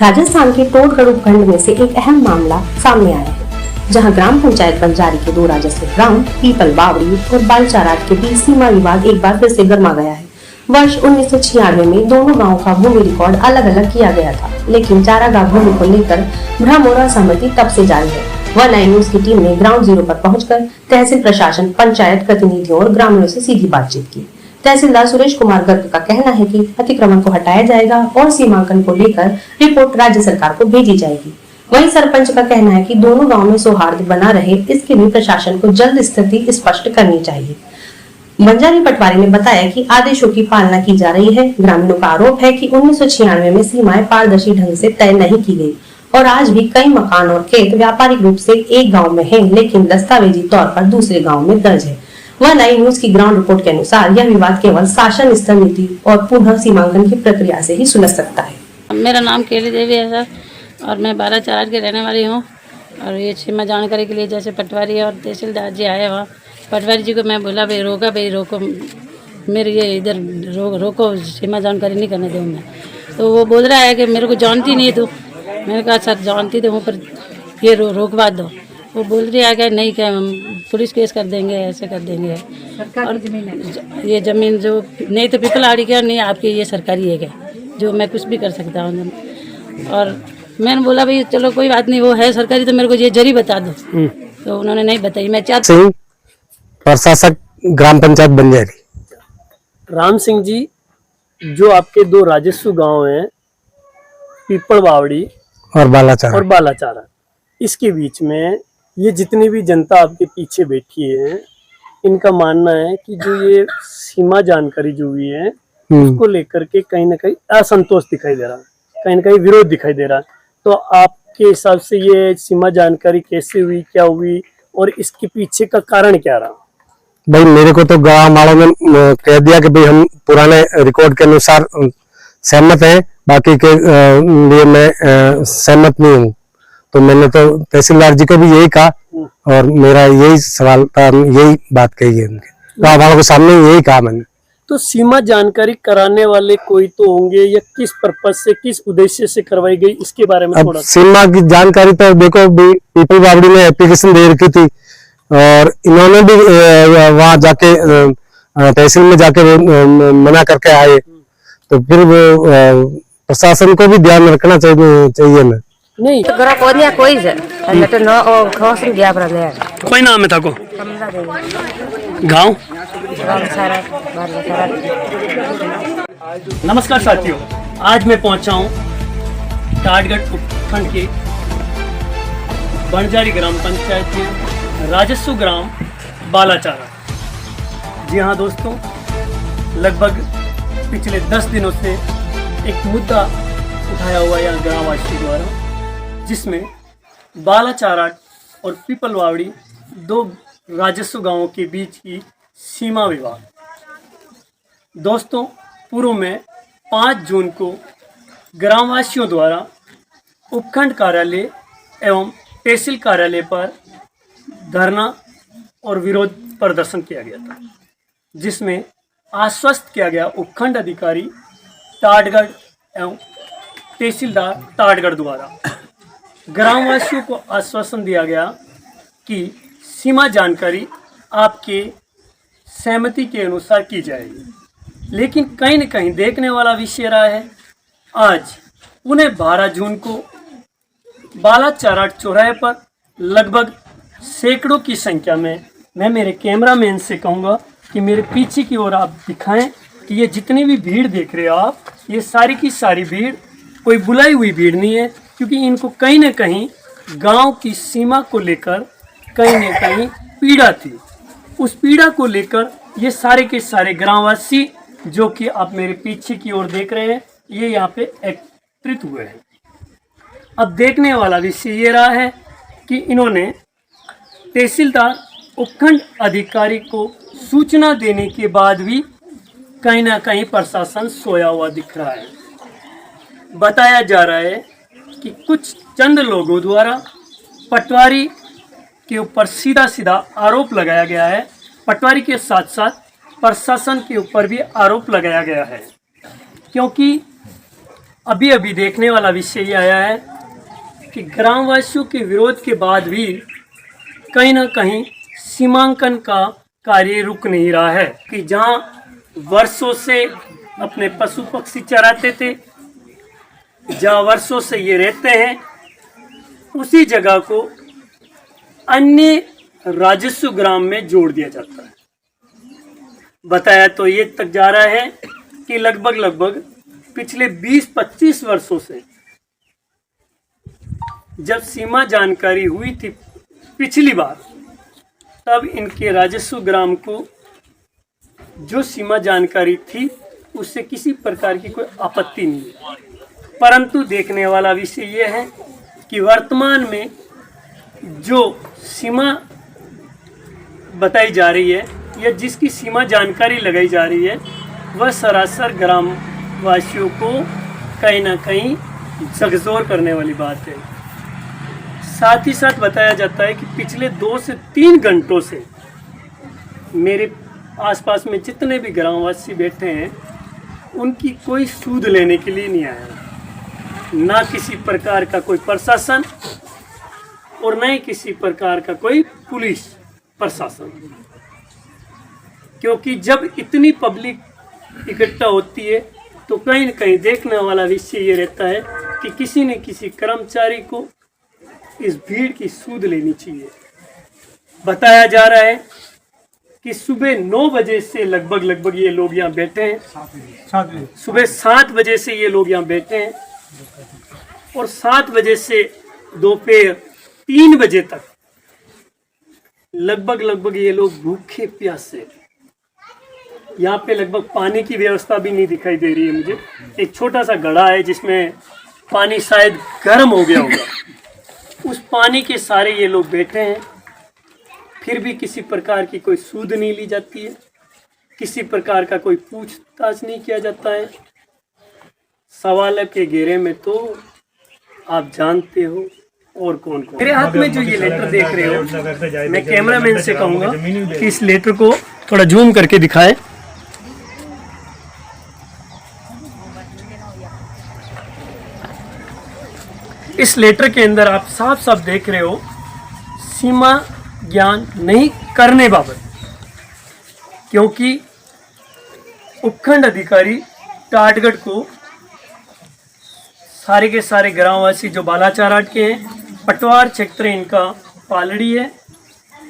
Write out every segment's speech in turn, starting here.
राजस्थान के टोडगढ़ उपखंड में से एक अहम मामला सामने आया है, जहां ग्राम पंचायत बंजारी के दो राजस्व ग्राम पीपल बावड़ी और बालचाराट के बीच सीमा विवाद एक बार फिर से गर्मा गया है। वर्ष 1996 में दोनों गांवों का भूमि रिकॉर्ड अलग अलग किया गया था, लेकिन चारागाह भूमि को लेकर भ्रम और असहमति तब से जारी है। वन आई न्यूज की टीम ने ग्राउंड जीरो पर पहुंचकर तहसील प्रशासन, पंचायत प्रतिनिधियों और ग्रामीणों से सीधी बातचीत की। तहसीलदार सुरेश कुमार गर्ग का कहना है कि अतिक्रमण को हटाया जाएगा और सीमांकन को लेकर रिपोर्ट राज्य सरकार को भेजी जाएगी। वहीं सरपंच का कहना है कि दोनों गांव में सौहार्द बना रहे, इसके लिए प्रशासन को जल्द स्थिति स्पष्ट करनी चाहिए। बंजारी पटवारी ने बताया कि आदेशों की पालना की जा रही है। ग्रामीणों का आरोप है कि 1996 में सीमाएं पारदर्शी ढंग से तय नहीं की गई और आज भी कई मकान और खेत व्यापारिक रूप से एक गांव में हैं, लेकिन दस्तावेजी तौर पर दूसरे गांव में दर्ज है। वन आई न्यूज की ग्राउंड रिपोर्ट के अनुसार यह विवाद केवल शासन स्तर नीति और पुनः सीमांकन की प्रक्रिया से ही सुलझ सकता है। मेरा नाम केली देवी है सर, और मैं बालाचाराट के रहने वाली हूँ। और ये सीमा जानकारी के लिए जैसे पटवारी और तहसीलदार जी आए, वहाँ पटवारी जी को मैं बोला भाई रोको मेरे ये इधर रोको, सीमा जानकारी नहीं करने दूँगा। तो वो बोल रहा है कि मेरे को जानती नहीं तू। मैंने कहा सर जानती तो हूँ, पर ये रोकवा दो। वो बोल रही है कि नहीं, क्या हम पुलिस केस कर देंगे, ऐसे कर देंगे। और ये ज़मीन जो नहीं तो पीपलवाड़ी की और नहीं आपकी, ये सरकारी है क्या, जो मैं कुछ भी कर सकता हूँ। और मैंने बोला भाई चलो कोई बात नहीं, वो है सरकारी तो मेरे को ये जरी बता दो। तो उन्होंने नहीं बताई। मैं चाहती हूँ प्रशासक ग्राम पंचायत बंजारी। राम सिंह जी, जो आपके दो राजस्व गांव हैं पीपल बावड़ी और बालाचारा, इसके बीच में ये जितनी भी जनता आपके पीछे बैठी है, इनका मानना है कि जो ये सीमा जानकारी जो हुई है उसको लेकर के कहीं ना कहीं असंतोष दिखाई दे रहा है, कहीं ना कहीं विरोध दिखाई दे रहा है। तो आपके हिसाब से ये सीमा जानकारी कैसे हुई, क्या हुई और इसके पीछे का कारण क्या रहा? भाई मेरे को तो गाँव वालों ने कह दिया कि भाई हम पुराने रिकॉर्ड के अनुसार सहमत हैं, बाकी के लिए मैं सहमत नहीं हूँ। तो मैंने तो तहसीलदार जी को भी यही कहा और मेरा यही सवाल था, यही बात कही है उनके गाँव वालों के सामने, यही कहा मैंने। तो सीमा जानकारी कराने वाले कोई तो होंगे, या किस पर्पज से, किस उद्देश्य से करवाई गई, इसके बारे में थोड़ा। सीमा की जानकारी तो देखो, पीपल बावड़ी ने एप्लीकेशन दे रखी थी और इन्होंने भी वहाँ जाके तहसील में जाके मना करके आए। तो फिर वो प्रशासन को भी ध्यान रखना चाहिए ना। नहीं तो गरा कोई नहीं, कोई है तो नो ओ खास नहीं गया पर ले। कोई नाम है था को गांव। नमस्कार साथियों, आज मैं पहुंचा हूं टाटगढ़ उपखंड के बंजारी ग्राम पंचायत के राजस्व ग्राम बालाचारा। जी हाँ दोस्तों, लगभग पिछले 10 दिनों से एक मुद्दा उठाया हुआ यहाँ ग्रामवासियों द्वारा, जिसमें बालाचाराट और पीपलवाड़ी दो राजस्व गांवों के बीच की सीमा विवाद। दोस्तों, पूर्व में 5 जून को ग्रामवासियों द्वारा उपखंड कार्यालय एवं तहसील कार्यालय पर धरना और विरोध प्रदर्शन किया गया था, जिसमें आश्वस्त किया गया उपखंड अधिकारी टाटगढ़ एवं तहसीलदार टाटगढ़ द्वारा ग्रामवासियों को आश्वासन दिया गया कि सीमा जानकारी आपके सहमति के अनुसार की जाएगी। लेकिन कहीं न कहीं देखने वाला विषय रहा है, आज उन्हें 12 जून को बालाचाराट चौराहे पर लगभग सैकड़ों की संख्या में, मैं मेरे कैमरामैन से कहूँगा कि मेरे पीछे की ओर आप दिखाएं कि ये जितनी भी भीड़ देख रहे हो आप, ये सारी की सारी भीड़ कोई बुलाई हुई भीड़ नहीं है, क्योंकि इनको कहीं न कहीं गांव की सीमा को लेकर कहीं न कहीं पीड़ा थी। उस पीड़ा को लेकर ये सारे के सारे ग्रामवासी, जो कि आप मेरे पीछे की ओर देख रहे हैं, ये यहाँ पे एकत्रित हुए हैं। अब देखने वाला विषय ये रहा है कि इन्होंने तहसीलदार उपखंड अधिकारी को सूचना देने के बाद भी कहीं ना कहीं प्रशासन सोया हुआ दिख रहा है। बताया जा रहा है कि कुछ चंद लोगों द्वारा पटवारी के ऊपर सीधा सीधा आरोप लगाया गया है। पटवारी के साथ साथ प्रशासन के ऊपर भी आरोप लगाया गया है, क्योंकि अभी अभी देखने वाला विषय ये आया है कि ग्रामवासियों के विरोध के बाद भी कहीं ना कहीं सीमांकन का कार्य रुक नहीं रहा है कि जहां वर्षों से अपने पशु पक्षी चराते थे, जहां वर्षों से ये रहते हैं, उसी जगह को अन्य राजस्व ग्राम में जोड़ दिया जाता है। बताया तो ये तक जा रहा है कि लगभग पिछले 20-25 वर्षों से जब सीमा जानकारी हुई थी पिछली बार, तब इनके राजस्व ग्राम को जो सीमा जानकारी थी उससे किसी प्रकार की कोई आपत्ति नहीं है। परंतु देखने वाला विषय यह है कि वर्तमान में जो सीमा बताई जा रही है या जिसकी सीमा जानकारी लगाई जा रही है, वह सरासर ग्रामवासियों को कहीं ना कहीं झकझोर करने वाली बात है। साथ ही साथ बताया जाता है कि पिछले 2 से 3 घंटों से मेरे आसपास में जितने भी ग्रामवासी बैठे हैं, उनकी कोई सूद लेने के लिए नहीं आया, ना किसी प्रकार का कोई प्रशासन और न ही किसी प्रकार का कोई पुलिस प्रशासन। क्योंकि जब इतनी पब्लिक इकट्ठा होती है तो कहीं न कहीं देखने वाला विषय ये रहता है कि किसी न किसी कर्मचारी को इस भीड़ की सूद लेनी चाहिए। बताया जा रहा है कि सुबह 9 बजे से लगभग ये लोग यहाँ बैठे हैं, सुबह 7 बजे से ये लोग यहाँ बैठे हैं और 7 बजे से दोपहर 3 बजे तक लगभग ये लोग भूखे प्यासे। यहाँ पे लगभग पानी की व्यवस्था भी नहीं दिखाई दे रही है मुझे। एक छोटा सा घड़ा है जिसमें पानी शायद गर्म हो गया होगा, उस पानी के सारे ये लोग बैठे हैं, फिर भी किसी प्रकार की कोई सूद नहीं ली जाती है, किसी प्रकार का कोई पूछताछ नहीं किया जाता है। सवाल के घेरे में तो आप जानते हो और कौन कौन। मेरे हाथ में जो ये लेटर देख रहे हो, मैं कैमरामैन से कहूँगा कि इस लेटर को थोड़ा जूम करके दिखाएं। इस लेटर के अंदर आप साफ साफ देख रहे हो सीमा ज्ञान नहीं करने बाबत, क्योंकि उपखंड अधिकारी टाटगढ़ को सारे के सारे ग्रामवासी जो बालाचाराट के हैं, पटवार क्षेत्र इनका पालड़ी है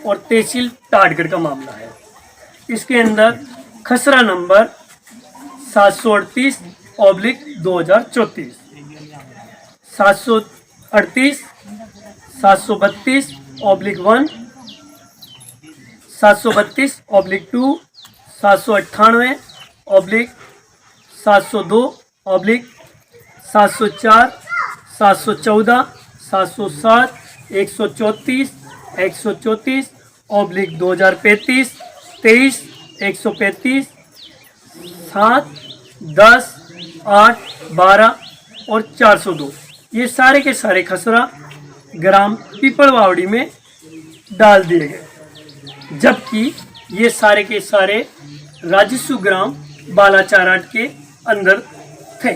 और तहसील टाटगढ़ का मामला है। इसके अंदर खसरा नंबर 738/2034, 738, 732/1, 732/2, 798/702, 704, 714, 707, 134, 134/2035, 23, 135, 7, 10, 8, 12 और 402, ये सारे के सारे खसरा ग्राम पीपलवावड़ी में डाल दिए गए, जबकि ये सारे के सारे राजस्व ग्राम बालाचाराट के अंदर थे।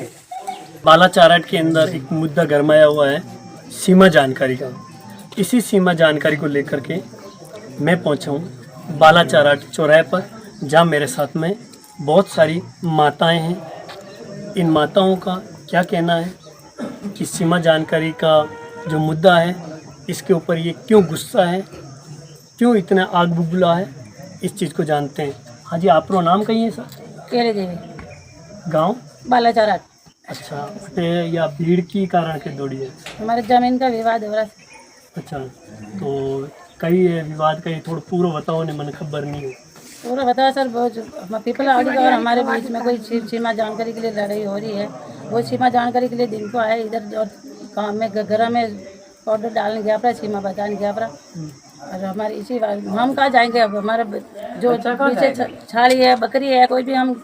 बालाचाराट के अंदर एक मुद्दा गरमाया हुआ है सीमा जानकारी का। इसी सीमा जानकारी को लेकर के मैं पहुंचा हूं बालाचाराट चौराहे पर, जहां मेरे साथ में बहुत सारी माताएं हैं। इन माताओं का क्या कहना है कि सीमा जानकारी का जो मुद्दा है, इसके ऊपर ये क्यों गुस्सा है, क्यों इतना आग बुबुला है, इस चीज़ को जानते हैं। हाँ जी, आपका नाम कहीं है सर? केले देवी, गांव बालाचाराट। अच्छा, या भीड़ की कारण के दौड़ी है? हमारे जमीन का विवाद हो रहा है। अच्छा, तो कई विवाद का थोड़ा पूरा बताओ ने, मैंने खबर नहीं हो। पूरा बताओ सर। बहुत पीपलवाड़ी का और हमारे बीच में कोई सीमा जानकारी के लिए लड़ाई हो रही है। वो सीमा जानकारी के लिए दिन को आए इधर, और काम में घर में पाउडर डालने गया पड़ा, सीमा बताने गया पड़ा। और हमारे इसी हम कहाँ जाएंगे अब? हमारे जो पीछे छाड़ी है, बकरी है, कोई भी हम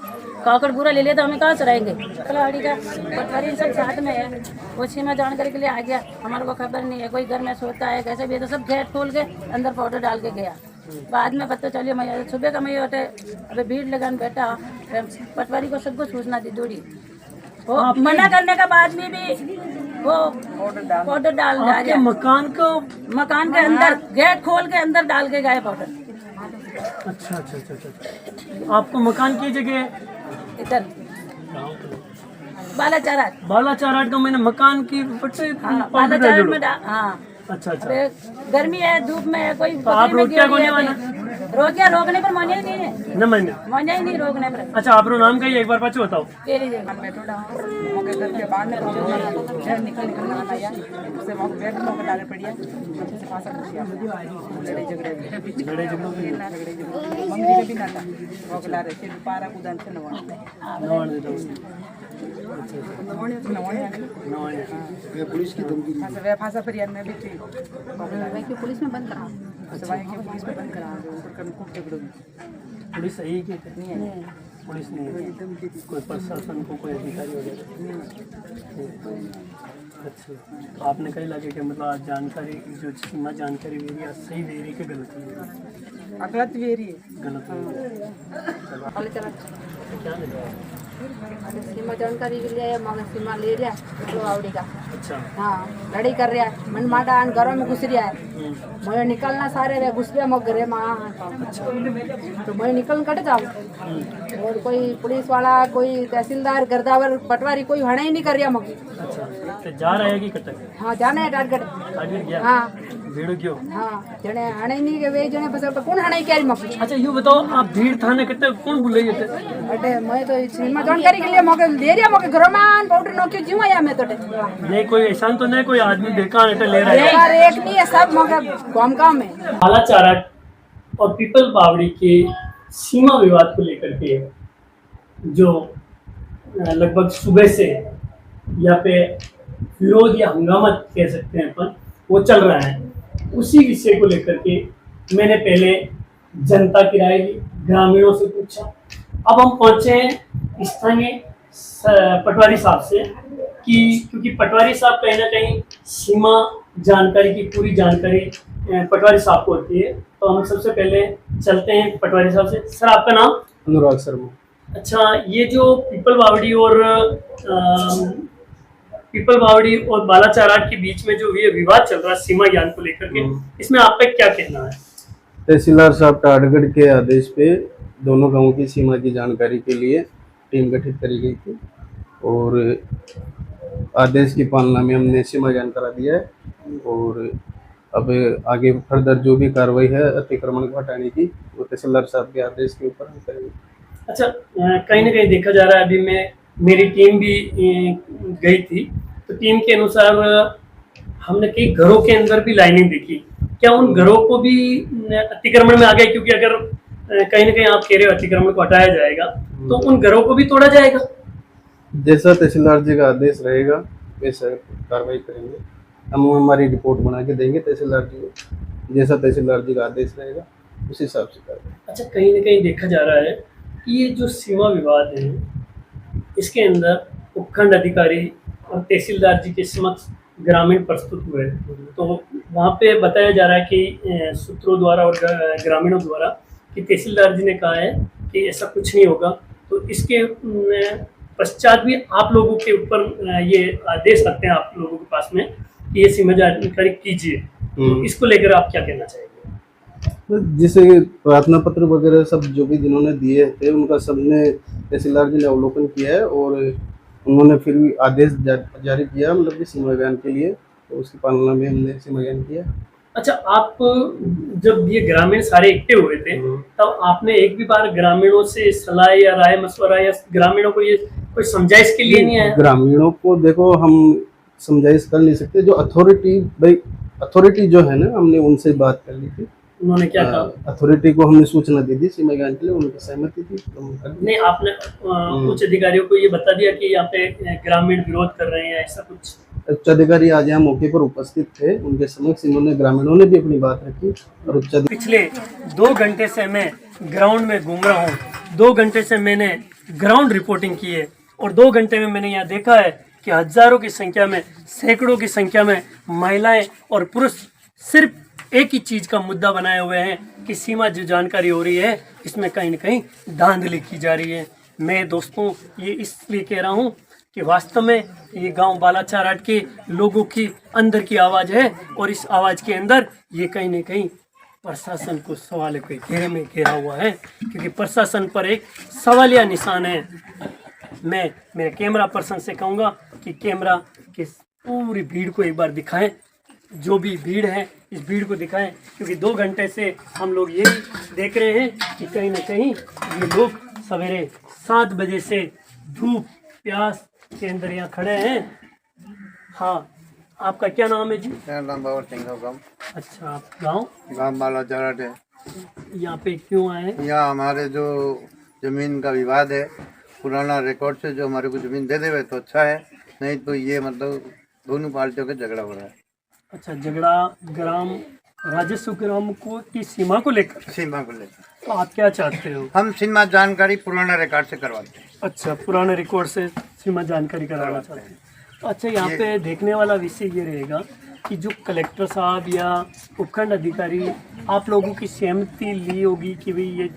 काकड़ पूरा ले लिया तो हमें कहाँ से रहेंगे? पीपलवाड़ी का पटवारी सब साथ में है, वो सीमा जानकारी के लिए आ गया, हमारे को खबर नहीं है। कोई घर में सोता है कैसे भी है, तो सब गेट खोल के अंदर पाउडर डाल के गया। बाद में पता चलिए मैं सुबह का मैं उठे, अभी भीड़ लगान बैठा, पटवारी को सब कुछ सूचना दी दौड़ी। वो मना करने के बाद भी वो पाउडर डाल आपके दिया। मकान के अंदर गेट खोल के अंदर डाल के गए पाउडर। अच्छा अच्छा अच्छा अच्छा। आपको मकान की जगह इधर बालाचाराट बालाचाराट का मैंने मकान की पट्टे बालाचाराट में हाँ। अच्छा अच्छा। अबे गर्मी है, धूप में है, कोई तो आप रोकिया को नहीं माना? रोकिया रोकने पर मान्या ही नहीं है, न मैंने। मान्या ही नहीं रोकने पर। अच्छा आपरो नाम का ही एक बार पाछो बताओ। केरी जगह लड़े झगड़ों की नवाण देता हूँ। नवाण पुलिस की धमकी दी। फांसा फरियाद में भी थी पुलिस में बंद करा पुलिस में बंद करा खूब झगड़ों में। पुलिस सही है कि नहीं है? पुलिस नहीं है, कोई प्रशासन को कोई अधिकारी वगैरह। अच्छा आपने कही लगे कि मतलब आज जानकारी जो सीमा जानकारी दे रही है सही दे रही कि गलत है? गलत भी है गलत है। क्या ले रहा है? सीमा जानकारी के लिए मगर सीमा ले रहा है आवड़ी का। अच्छा हाँ लड़ाई कर रहा है मन माटा घरों में घुस रहा है मैं निकलना सारे रे घुस गया मग घरे माँ। तो मैं निकल कट जाऊँ और कोई पुलिस वाला कोई तहसीलदार गर्दावर पटवारी कोई हड़ा ही नहीं कर रहा मग। अच्छा तो जा रहा है कि कटक? हाँ जाना है टारगेट। टारगेट गया? हाँ भीड़ क्यों? हाँ जने हड़ा ही नहीं के वे जने बस कौन हड़ा ही क्या मग। अच्छा यूँ बताओ आप भीड़ थाने कितने कौन बुले थे? अटे मैं तो सीमा जानकारी के लिए मौके दे रहा मौके घरों में पाउडर नोके जीव आया मैं तो नहीं कोई ऐसा तो नहीं कोई आदमी देखा नहीं ले रहा है? यार एक नहीं है सब मौके गांव गांव में। बालाचाराट और पीपल बावड़ी के सीमा विवाद को लेकर के जो लगभग सुबह से यहाँ पे विरोध या हंगामा कह सकते हैं अपन वो चल रहा है, उसी विषय को लेकर के मैंने पहले जनता की राय ली, ग्रामीणों से पूछा। अब हम पहुंचे हैं स्थानीय पटवारी साहब से कि क्योंकि पटवारी साहब कहीं ना कहीं सीमा जानकारी की पूरी जानकारी पटवारी साहब को होती है, तो हम सबसे पहले चलते हैं पटवारी साहब से। सर आपका नाम? अनुराग शर्मा। अच्छा ये जो पीपल बावड़ी और बालाचाराट के बीच में जो ये विवाद चल रहा है सीमा ज्ञान को लेकर के, इसमें आपका क्या कहना है? तहसीलदार साहब टारगढ़ के आदेश पे दोनों गांवों की सीमा की जानकारी के लिए टीम गठित करी गई थी और आदेश की पालना में हमने सीमा ज्ञान करा दिया है और अब आगे फर्दर जो भी कार्रवाई है अतिक्रमण को हटाने की वो तहसीलदार साहब के आदेश के ऊपर हम करेंगे। अच्छा कहीं ना कहीं देखा जा रहा है, अभी मेरी टीम भी गई थी तो टीम के अनुसार हमने कई घरों के अंदर भी लाइनिंग देखी, क्या उन घरों को भी अतिक्रमण में आ गए? क्योंकि अगर कहीं ना कहीं आप कह रहे हो अतिक्रमण को हटाया जाएगा तो उन घरों को भी तोड़ा जाएगा? जैसा तहसीलदार जी का आदेश रहेगा वैसा कार्रवाई करेंगे, हम हमारी रिपोर्ट बना के देंगे तहसीलदार जी को, जैसा तहसीलदार जी का आदेश रहेगा उस हिसाब से कार्रवाई। अच्छा कहीं ना कहीं देखा जा रहा है कि ये जो सीमा विवाद है इसके अंदर उपखंड अधिकारी और तहसीलदार जी के समक्ष ग्रामीण प्रस्तुत हुए, तो वहाँ पे बताया जा रहा है कि सूत्रों द्वारा और ग्रामीणों द्वारा कि तहसीलदार जी ने कहा है कि ऐसा कुछ नहीं होगा, तो इसके पश्चात भी आप लोगों के ऊपर ये आदेश रखते हैं आप लोगों के पास में कि ये सीमा जानकारी कीजिए, तो इसको लेकर आप क्या कहना चाहेंगे? जिसे प्रार्थना पत्र वगैरह सब जो भी जिन्होंने दिए थे उनका सबने तहसीलदार जी ने अवलोकन किया है और उन्होंने फिर भी आदेश जारी किया मतलब कि सीमा ज्ञान के लिए, तो उसकी पालना में हमने सीमा ज्ञान किया। अच्छा आप जब ये ग्रामीण सारे इकट्ठे हुए थे तब आपने एक भी बार ग्रामीणों से सलाह या राय मशवरा या ग्रामीणों को ये कोई समझाइश के लिए नहीं आया? ग्रामीणों को देखो हम समझाइश कर नहीं सकते, जो अथॉरिटी जो है ना हमने उनसे बात कर ली थी, उन्होंने क्या कहा? अथॉरिटी को हमने सूचना दी थी सीमा ज्ञान के लिए, उनकी सहमति थी तो नहीं आपने उच्च अधिकारियों को ये बता दिया कि यहाँ पे ग्रामीण विरोध कर रहे हैं ऐसा कुछ? उच्च अधिकारी आज यहाँ मौके पर उपस्थित थे, उनके समक्ष इन्होंने ग्रामीणों ने भी अपनी बात रखी और उच्च पिछले 2 घंटे से मैं ग्राउंड में घूम रहा हूँ, 2 घंटे से मैंने ग्राउंड रिपोर्टिंग की है और 2 घंटे में मैंने यहाँ देखा है कि हजारों की संख्या में सैकड़ों की संख्या में महिलाएं और पुरुष सिर्फ एक ही चीज का मुद्दा बनाए हुए हैं कि सीमा जो जानकारी हो रही है इसमें कहीं ना कहीं धांधली की जा रही है। मैं दोस्तों ये इसलिए कह रहा हूँ कि वास्तव में ये गांव बालाचाराट के लोगों की अंदर की आवाज़ है और इस आवाज़ के अंदर ये कहीं न कहीं प्रशासन को सवाल के घेरे में घेरा हुआ है, क्योंकि प्रशासन पर एक सवालिया निशान है। मैं मेरे कैमरा पर्सन से कहूँगा कि कैमरा की पूरी भीड़ को एक बार दिखाएं, जो भी भीड़ है इस भीड़ को दिखाएं, क्योंकि 2 घंटे से हम लोग यही देख रहे हैं कि कहीं ना कहीं ये लोग सवेरे 7 बजे से धूप प्यास के अंदर यहाँ खड़े हैं। हाँ, आपका क्या नाम है जी? मेरा नाम बाबर सिंह है। गाँव अच्छा, आप गाँव बालाचाराट है। यहाँ पे क्यों आए हैं? यहाँ हमारे जो जमीन का विवाद है, पुराना रिकॉर्ड से जो हमारे को जमीन दे देवे तो अच्छा है, नहीं तो ये मतलब दोनों पार्टियों का झगड़ा हो रहा है। अच्छा, झगड़ा ग्राम राजस्व ग्राम को की सीमा को लेकर? सीमा को लेकर तो आप क्या चाहते हो? हम सीमा जानकारी पुराना रिकॉर्ड से करवाते हैं। अच्छा, पुराने रिकॉर्ड से सीमा जानकारी कराना चाहते हैं। तो अच्छा, यहाँ पे देखने वाला विषय ये रहेगा कि जो कलेक्टर साहब या उपखंड अधिकारी आप लोगों की सहमति ली होगी कि भाई ये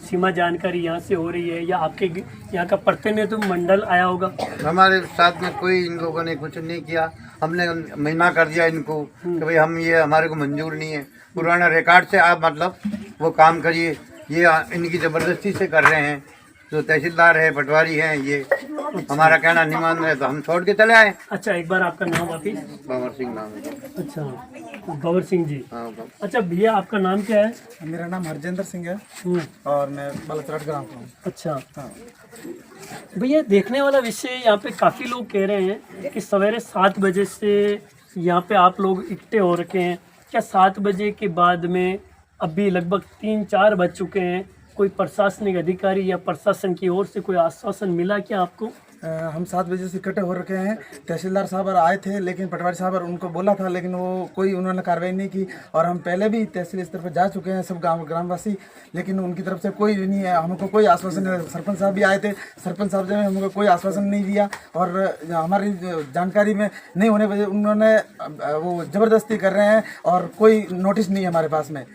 सीमा जानकारी यहाँ से हो रही है, या आपके यहाँ का प्रतिनिधित्व मंडल आया होगा? हमारे साथ में कोई इन लोगों ने कुछ नहीं किया। हमने मना कर दिया इनको कि भाई हम ये हमारे को मंजूर नहीं है, पुराना रिकॉर्ड से आप मतलब वो काम करिए। ये इनकी ज़बरदस्ती से कर रहे हैं। जो तहसीलदार है, पटवारी हैं, ये हमारा कहना नहीं मान रहे, तो हम छोड़ के चले आए। अच्छा, एक बार आपका नाम वापिस? बाबर सिंह नाम है। अच्छा, बाबर सिंह जी। हाँ, अच्छा भैया, आपका नाम क्या है? मेरा नाम हरजिंदर सिंह है और मैं बालाचाराट ग्राम का हूँ। अच्छा, भैया देखने वाला विषय यहाँ पे काफ़ी लोग कह रहे हैं कि सवेरे 7 बजे से यहाँ पे आप लोग इकट्ठे हो रखे हैं। क्या 7 बजे के बाद में अभी लगभग 3-4 बज चुके हैं, कोई प्रशासनिक अधिकारी या प्रशासन की ओर से कोई आश्वासन मिला क्या आपको? हम 7 बजे से इकट्ठे हो रखे हैं। तहसीलदार साहब आए थे, लेकिन पटवारी साहब उनको बोला था, लेकिन वो कोई उन्होंने कार्रवाई नहीं की। और हम पहले भी तहसील स्तर पर जा चुके हैं सब ग्रामवासी, लेकिन उनकी तरफ से कोई नहीं है, हमको कोई आश्वासन नहीं। सरपंच साहब भी आए थे, सरपंच साहब ने हमको कोई आश्वासन नहीं दिया और हमारी जानकारी में नहीं होने वजह उन्होंने वो ज़बरदस्ती कर रहे हैं और कोई नोटिस नहीं है हमारे पास में।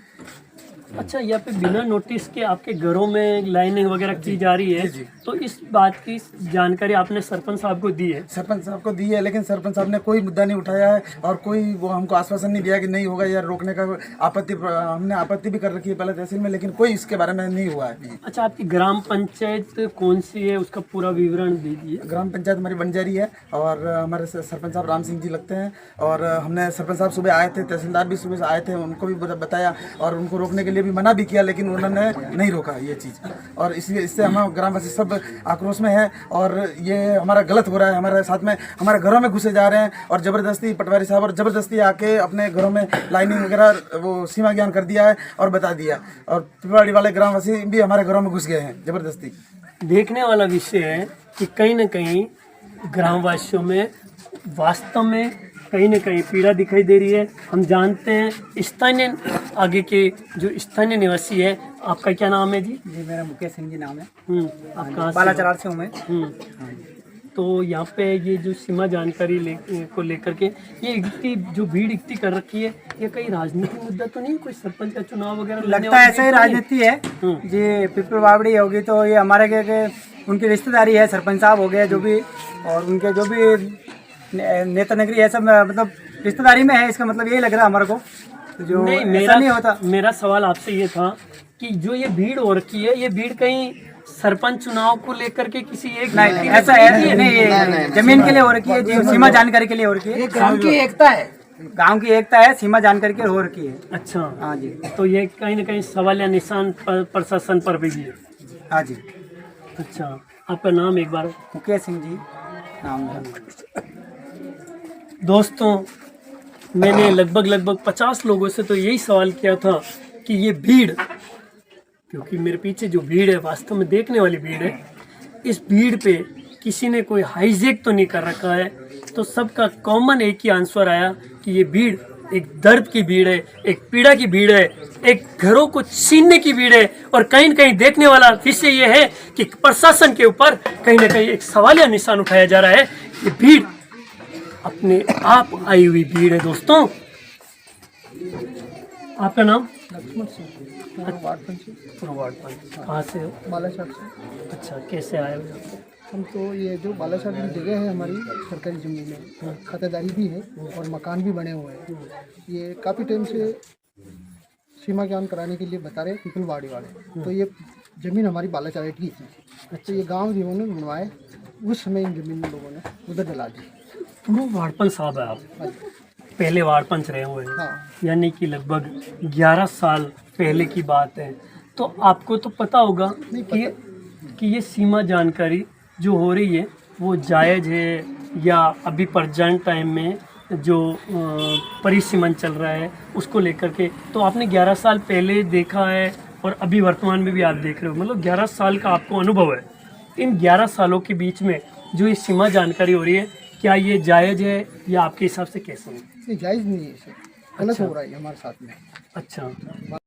अच्छा, यहाँ पे बिना नोटिस के आपके घरों में लाइनिंग वगैरह की जा रही है, तो इस बात की जानकारी आपने सरपंच साहब को दी है? सरपंच साहब को दी है, लेकिन सरपंच साहब ने कोई मुद्दा नहीं उठाया है और कोई वो हमको आश्वासन नहीं दिया कि नहीं होगा या रोकने का आपत्ति। हमने आपत्ति भी कर रखी है पहले तहसील में, लेकिन कोई इसके बारे में नहीं हुआ है। अच्छा, आपकी ग्राम पंचायत कौन सी है, उसका पूरा विवरण दीजिए। ग्राम पंचायत हमारी बंजारी है और हमारे सरपंच साहब राम सिंह जी लगते हैं। और हमने सरपंच साहब सुबह आए थे, तहसीलदार भी सुबह आए थे, उनको भी बताया और उनको रोकने के लिए भी मना भी किया, लेकिन उन्होंने नहीं रोका ये चीज़। और इसलिए इससे हम ग्रामवासी सब आक्रोश में है और ये हमारा गलत हो रहा है। हमारे साथ में हमारे घरों में घुसे जा रहे हैं और ज़बरदस्ती पटवारी साहब और ज़बरदस्ती आके अपने घरों में लाइनिंग वगैरह वो सीमा ज्ञान कर दिया है और बता दिया। और पिपवाड़ी वाले ग्रामवासी भी हमारे घरों में घुस गए हैं ज़बरदस्ती। देखने वाला विषय है कि कहीं ना कहीं ग्रामवासियों में वास्तव में कहीं ना कहीं पीड़ा दिखाई दे रही है। हम जानते हैं स्थानीय आगे के जो स्थानीय निवासी है, आपका क्या नाम है जी? जी, मेरा मुकेश सिंह जी नाम है। आप कहाँ से? बालाचाराट से हूँ मैं। तो यहाँ पे ये जो सीमा जानकारी को लेकर के ये इकट्ठी जो भीड़ इकट्ठी कर रखी है, ये कहीं राजनीतिक मुद्दा तो नहीं? कोई सरपंच का चुनाव वगैरह लगता है ऐसा ही राजनीति है जी। पिपल बावड़ी होगी तो ये हमारे के उनकी रिश्तेदारी है, सरपंच साहब हो गए जो भी, और उनके जो भी नेता नगरी है सब मतलब रिश्तेदारी में है। इसका मतलब यही लग रहा है हमारे को, जो नहीं, ऐसा नहीं होता। मेरा सवाल आपसे ये था कि जो ये भीड़ हो रखी है, ये भीड़ कहीं सरपंच चुनाव को लेकर के किसी एक नहीं, ऐसा है नहीं, ये जमीन के लिए हो रखी है जी, सीमा जानकारी के लिए हो रखी है। गांव की एकता है, गांव की एकता है, सीमा जानकारी के हो रखी है। अच्छा, हाँ जी। तो ये कहीं ना कहीं सवाल या निशान प्रशासन पर भी है। हाँ जी। अच्छा, आपका नाम एक बार? मुकेश सिंह जी नाम है। दोस्तों, मैंने लगभग 50 लोगों से तो यही सवाल किया था कि ये भीड़, क्योंकि मेरे पीछे जो भीड़ है वास्तव में देखने वाली भीड़ है, इस भीड़ पे किसी ने कोई हाईजेक तो नहीं कर रखा है। तो सबका कॉमन एक ही आंसर आया कि ये भीड़ एक दर्द की भीड़ है, एक पीड़ा की भीड़ है, एक घरों को छीनने की भीड़ है। और कहीं न कहीं देखने वाला विषय ये है कि प्रशासन के ऊपर कहीं ना कहीं एक सवालिया निशान उठाया जा रहा है। ये भीड़ अपने आप आई हुई भीड़ है। दोस्तों, आपका नाम? लक्ष्मण सिंह, वार्ड पंच। कहाँ से हो? बालाचाराट से। अच्छा, कैसे आए हो? हम तो ये जो बालासर की जगह है हमारी सरकारी ज़मीन में, खातेदारी भी है और मकान भी बने हुए हैं। ये काफ़ी टाइम से सीमा ज्ञान कराने के लिए बता रहे पीपल वाड़ी वाले। तो ये ज़मीन हमारी बालाचारेट की थी। अच्छा, ये गांव जिन्होंने बनवाए उस समय इन ज़मीन लोगों ने उधर डला दी। तो वो वार्ड साहब है आप, पहले वार्ड पंच रहे हुए हैं, हाँ। यानी कि लगभग 11 साल पहले की बात है। तो आपको तो पता होगा कि ये सीमा जानकारी जो हो रही है वो जायज़ है या अभी प्रेजेंट टाइम में जो परिसीमन चल रहा है उसको लेकर के। तो आपने 11 साल पहले देखा है और अभी वर्तमान में भी आप देख रहे हो, मतलब 11 साल का आपको अनुभव है। इन 11 सालों के बीच में जो ये सीमा जानकारी हो रही है, क्या ये जायज़ है या आपके हिसाब से कैसे है? ये जायज़ नहीं है, सर गलत हो रहा है हमारे साथ में। अच्छा।